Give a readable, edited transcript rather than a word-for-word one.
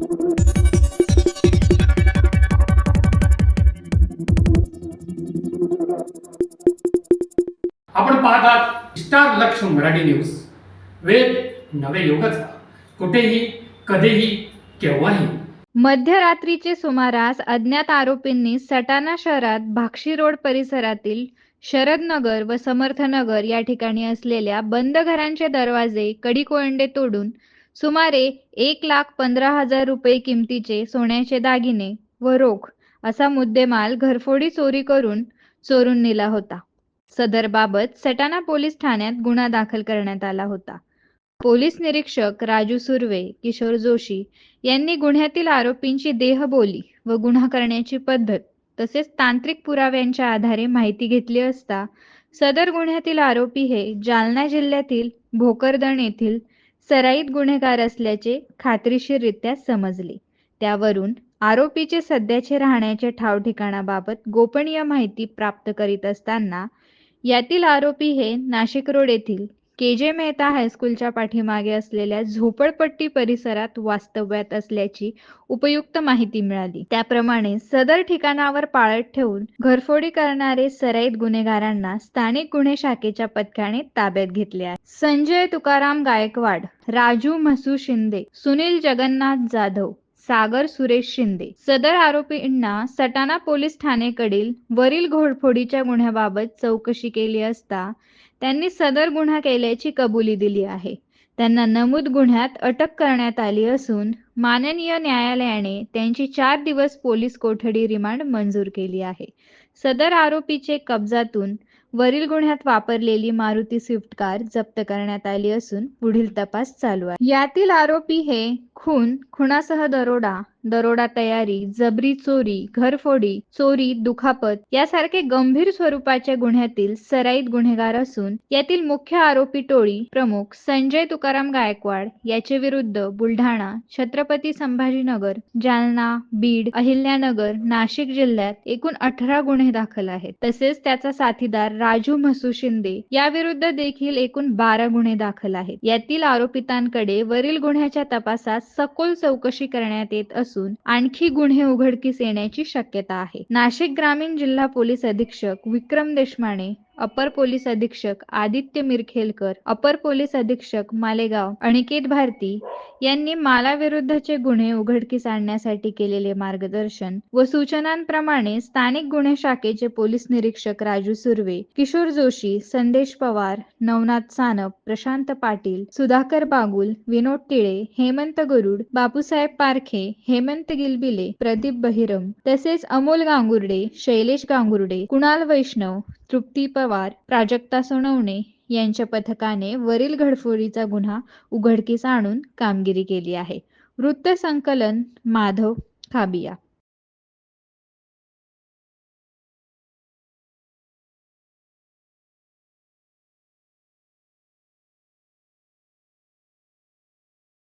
आपण पाहत आहात स्टार लक्ष मराठी न्यूज. वेद नवे युगाचा, कुठेही कधीही केव्हाही. मध्यरात्रीचे सुमारास अज्ञात आरोपींनी सटाणा शहरात भाक्षी रोड परिसरातील शरदनगर व समर्थनगर या ठिकाणी असलेल्या बंद घरांचे दरवाजे, कडी कोळंडे तोडून सुमारे 1,15,000 रुपये किमतीचे सोन्याचे दागिने व रोख असा मुद्देमाल घरफोडी चोरी करून चोरून नेला होता. सदर बाबत सटाणा पोलीस ठाण्यात गुन्हा दाखल करण्यात आला होता. पोलीस निरीक्षक राजू सुर्वे, किशोर जोशी यांनी गुन्ह्यातील आरोपींची देहबोली व गुन्हा करण्याची पद्धत तसेच तांत्रिक पुराव्यांच्या आधारे माहिती घेतली असता सदर गुन्ह्यातील आरोपी हे जालना जिल्ह्यातील भोकरदन येथील सराईत गुन्हेगार असल्याचे खात्रीशीररित्या समजले. त्यावरून आरोपीचे सध्याचे राहण्याचे ठाव ठिकाणाबाबत गोपनीय माहिती प्राप्त करीत असताना यातील आरोपी हे नाशिक रोड येथील के.जे. मेहता हायस्कूलच्या पाठीमागे असलेल्या झोपडपट्टी परिसरात वास्तव्यात असल्याची उपयुक्त माहिती मिळाली. त्याप्रमाणे सदर ठिकाणावर पाळत ठेवून घरफोडी करणारे सराईत गुन्हेगारांना स्थानिक गुन्हे शाखेच्या पथकाने ताब्यात घेतले आहे. संजय तुकाराम गायकवाड, राजू म्हसू शिंदे, सुनील जगन्नाथ जाधव, सागर सुरेश शिंदे सदर आरोपींना सटाणा पोलीस ठाणेकडील वरील घरफोडीच्या गुन्ह्याबाबत चौकशी केली असता त्यांनी सदर गुन्हा केल्याची कबुली दिली आहे. त्यांना नमूद गुन्ह्यात अटक करण्यात आली असून माननीय न्यायालयाने त्यांची 4 दिवस पोलीस कोठडी रिमांड मंजूर केली आहे. सदर आरोपीचे कब्जातून वरील गुन्ह्यात वापरलेली मारुती स्विफ्ट कार जप्त करण्यात आली असून पुढील तपास चालू आहे. यातील आरोपी हे खून, खुनासह दरोडा, दरोडा तयारी, जबरी चोरी, घरफोडी, चोरी, दुखापत यासारखे गंभीर स्वरूपाच्या गुन्ह्यातील सराईत गुन्हेगार असून यातील मुख्य आरोपी टोळी प्रमुख संजय तुकाराम गायकवाड याचे विरुद्ध बुलढाणा, छत्रपती संभाजीनगर, जालना, बीड, अहिल्यानगर, नाशिक जिल्ह्यात एकूण 18 गुन्हे दाखल आहेत. तसेच त्याचा साथीदार राजू म्हसू शिंदे याविरुद्ध देखील एकूण 12 गुन्हे दाखल आहेत. यातील आरोपितांकडे वरील गुन्ह्याच्या तपासात सखोल चौकशी करण्यात येत असून आणखी गुन्हे उघडकीस येण्याची शक्यता आहे. नाशिक ग्रामीण जिल्हा पोलीस अधीक्षक विक्रम देशमाने, अपर पोलीस अधीक्षक आदित्य मिरखेलकर, अपर पोलीस अधीक्षक मालेगाव अनिकेत भारती यांनी मालाविरुद्धचे गुन्हे उघडकीस आणण्यासाठी केलेले मार्गदर्शन व सूचनांप्रमाणे स्थानिक गुन्हे शाखेचे पोलीस निरीक्षक राजू सुर्वे, किशोर जोशी, संदेश पवार, नवनाथ सानप, प्रशांत पाटील, सुधाकर बागुल, विनोद टिळे, हेमंत गरुड, बापूसाहेब पारखे, हेमंत गिलबिले, प्रदीप बहिरम तसेच अमोल गांगुर्डे, शैलेश गांगुर्डे, कुणाल वैष्णव, तृप्ती पवार, प्राजक्ता सोनवणे यांच्या पथकाने वरील घरफोडीचा गुन्हा उघडकीस आणून कामगिरी केली आहे. वृत्त संकलन माधव खाबिया.